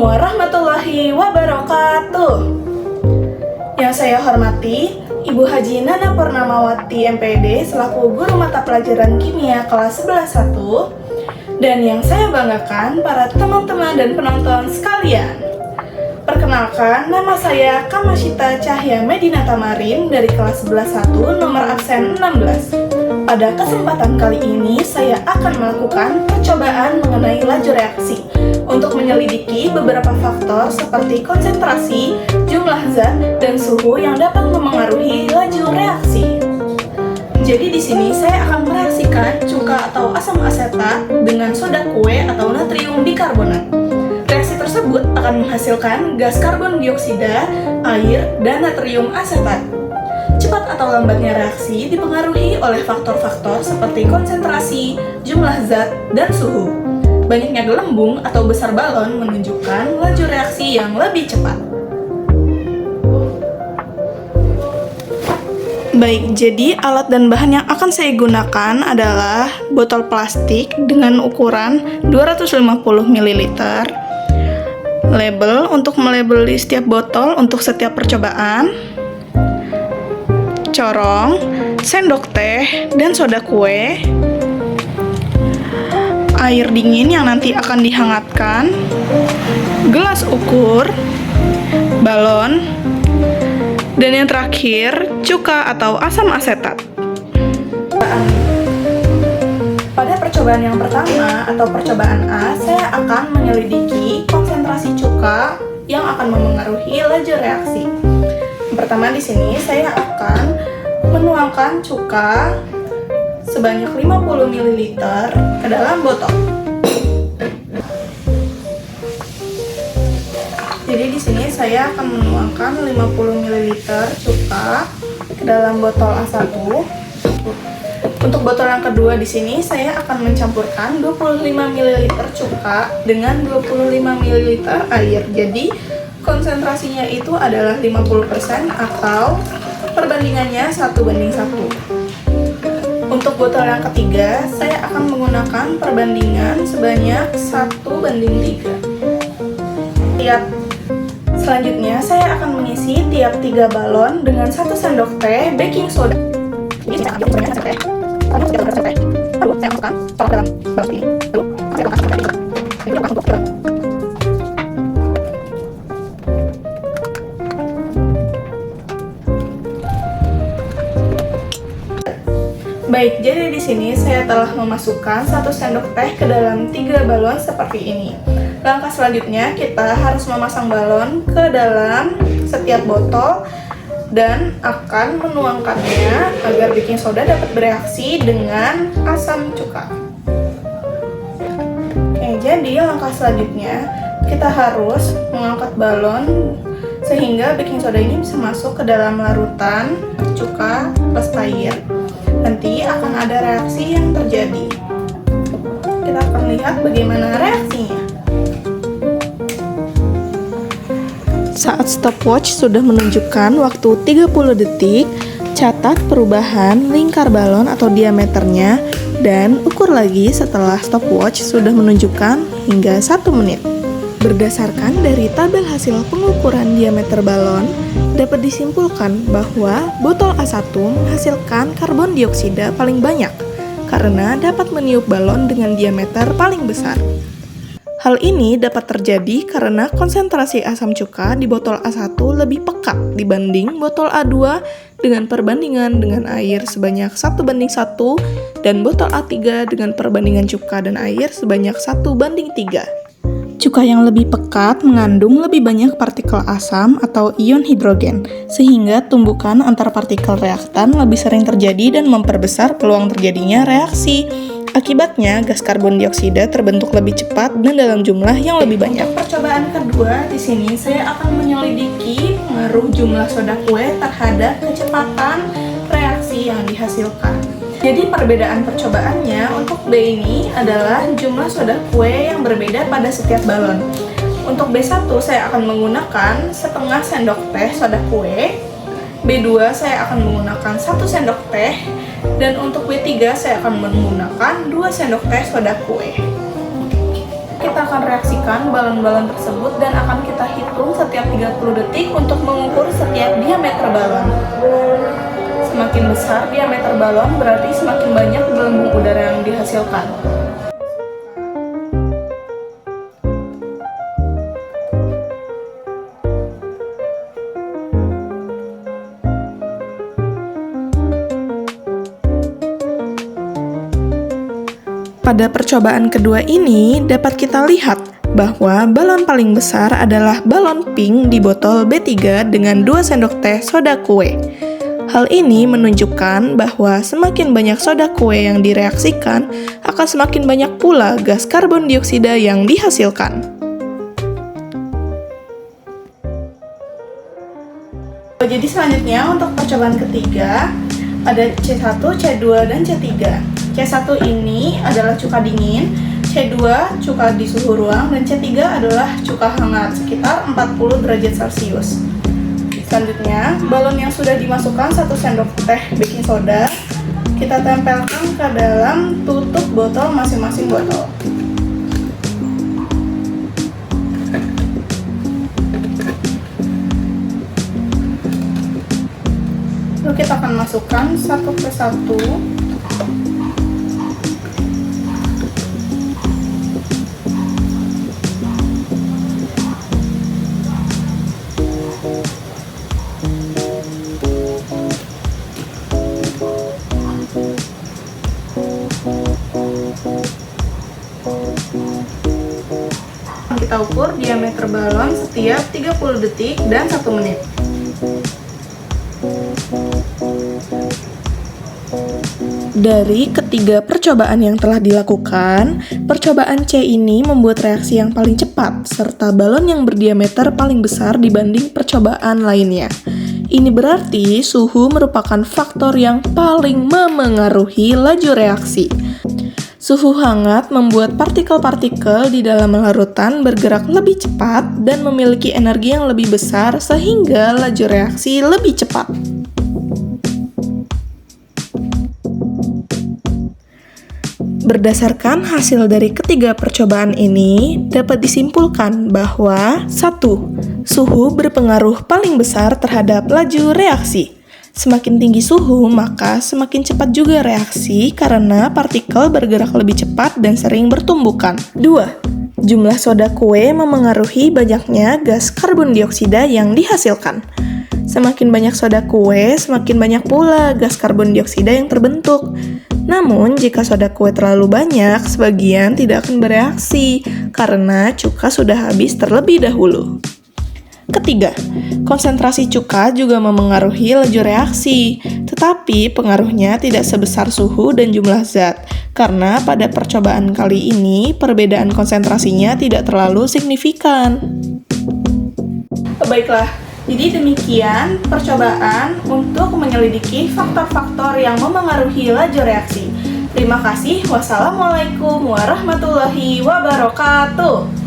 warahmatullahi wabarakatuh. Yang saya hormati Ibu Haji Nana Purnamawati MPD selaku guru mata pelajaran kimia kelas 11-1, dan yang saya banggakan para teman-teman dan penonton sekalian. Perkenalkan, nama saya Kamashita Cahya Medina Tamarin dari kelas 11-1 nomor absen 16. Pada kesempatan kali ini, saya akan melakukan percobaan mengenai laju reaksi untuk menyelidiki beberapa faktor seperti konsentrasi, jumlah zat, dan suhu yang dapat memengaruhi laju reaksi. Jadi di sini saya akan mereaksikan cuka atau asam asetat dengan soda kue atau natrium bikarbonat. Reaksi tersebut akan menghasilkan gas karbon dioksida, air, dan natrium asetat. Cepat atau lambatnya reaksi dipengaruhi oleh faktor-faktor seperti konsentrasi, jumlah zat, dan suhu. Banyaknya gelembung atau besar balon menunjukkan laju reaksi yang lebih cepat. Baik, jadi alat dan bahan yang akan saya gunakan adalah botol plastik dengan ukuran 250 ml, label untuk melabeli setiap botol untuk setiap percobaan, corong, sendok teh, dan soda kue, air dingin yang nanti akan dihangatkan, gelas ukur, balon, dan yang terakhir, cuka atau asam asetat. Pada percobaan yang pertama atau percobaan A, saya akan menyelidiki konsentrasi cuka yang akan memengaruhi laju reaksi. Yang pertama di sini saya akan menuangkan cuka sebanyak 50 ml ke dalam botol. Jadi di sini saya akan menuangkan 50 ml cuka ke dalam botol A1. Untuk botol yang kedua di sini saya akan mencampurkan 25 ml cuka dengan 25 ml air. Jadi konsentrasinya itu adalah 50% atau perbandingannya 1:1. Untuk botol yang ketiga, saya akan menggunakan perbandingan sebanyak 1:3. Selanjutnya, saya akan mengisi tiap 3 balon dengan 1 sendok teh baking soda. Ini saya akan ambil sebanyak 1 teh. Lalu saya masukkan teh. Lalu saya masukkan tolak dalam balon ini. Lalu saya masukkan teh. Ini akan untuk Baik, jadi di sini saya telah memasukkan 1 sendok teh ke dalam 3 balon seperti ini. Langkah selanjutnya kita harus memasang balon ke dalam setiap botol dan akan menuangkannya agar baking soda dapat bereaksi dengan asam cuka. Oke, jadi langkah selanjutnya kita harus mengangkat balon sehingga baking soda ini bisa masuk ke dalam larutan cuka plus air. Nanti akan ada reaksi yang terjadi. Kita akan lihat bagaimana reaksinya. Saat stopwatch sudah menunjukkan waktu 30 detik, catat perubahan lingkar balon atau diameternya dan ukur lagi setelah stopwatch sudah menunjukkan hingga 1 menit. Berdasarkan dari tabel hasil pengukuran diameter balon, dapat disimpulkan bahwa botol A1 menghasilkan karbon dioksida paling banyak karena dapat meniup balon dengan diameter paling besar. Hal ini dapat terjadi karena konsentrasi asam cuka di botol A1 lebih pekat dibanding botol A2 dengan perbandingan dengan air sebanyak 1:1 dan botol A3 dengan perbandingan cuka dan air sebanyak 1:3. Cuka yang lebih pekat mengandung lebih banyak partikel asam atau ion hidrogen, sehingga tumbukan antar partikel reaktan lebih sering terjadi dan memperbesar peluang terjadinya reaksi. Akibatnya, gas karbon dioksida terbentuk lebih cepat dan dalam jumlah yang lebih banyak. Untuk percobaan kedua, di sini saya akan menyelidiki pengaruh jumlah soda kue terhadap kecepatan reaksi yang dihasilkan. Jadi perbedaan percobaannya untuk B ini adalah jumlah soda kue yang berbeda pada setiap balon. Untuk B1 saya akan menggunakan setengah sendok teh soda kue, B2 saya akan menggunakan 1 sendok teh, dan untuk B3 saya akan menggunakan 2 sendok teh soda kue. Kita kita akan reaksikan balon-balon tersebut dan akan kita hitung setiap 30 detik untuk mengukur setiap diameter balon. Semakin besar diameter balon berarti semakin banyak gelembung udara yang dihasilkan. Pada percobaan kedua ini, dapat kita lihat bahwa balon paling besar adalah balon pink di botol B3 dengan 2 sendok teh soda kue. Hal ini menunjukkan bahwa semakin banyak soda kue yang direaksikan, akan semakin banyak pula gas karbon dioksida yang dihasilkan. Jadi selanjutnya untuk percobaan ketiga, ada C1, C2, dan C3. C1 ini adalah cuka dingin, C2 cuka di suhu ruang, dan C3 adalah cuka hangat sekitar 40 derajat Celcius. Selanjutnya, balon yang sudah dimasukkan 1 sendok teh baking soda, kita tempelkan ke dalam tutup botol masing-masing botol. Lalu kita akan masukkan satu persatu. Kita ukur diameter balon setiap 30 detik dan 1 menit. Dari ketiga percobaan yang telah dilakukan, percobaan C ini membuat reaksi yang paling cepat, serta balon yang berdiameter paling besar dibanding percobaan lainnya. Ini berarti suhu merupakan faktor yang paling memengaruhi laju reaksi. Suhu hangat membuat partikel-partikel di dalam larutan bergerak lebih cepat dan memiliki energi yang lebih besar sehingga laju reaksi lebih cepat. Berdasarkan hasil dari ketiga percobaan ini, dapat disimpulkan bahwa 1. Suhu berpengaruh paling besar terhadap laju reaksi. Semakin tinggi suhu, maka semakin cepat juga reaksi karena partikel bergerak lebih cepat dan sering bertumbukan. 2. Jumlah soda kue memengaruhi banyaknya gas karbon dioksida yang dihasilkan. Semakin banyak soda kue, semakin banyak pula gas karbon dioksida yang terbentuk. Namun, jika soda kue terlalu banyak, sebagian tidak akan bereaksi karena cuka sudah habis terlebih dahulu. Ketiga, konsentrasi cuka juga memengaruhi laju reaksi, tetapi pengaruhnya tidak sebesar suhu dan jumlah zat, karena pada percobaan kali ini perbedaan konsentrasinya tidak terlalu signifikan. Baiklah, jadi demikian percobaan untuk menyelidiki faktor-faktor yang memengaruhi laju reaksi. Terima kasih. Wassalamualaikum warahmatullahi wabarakatuh.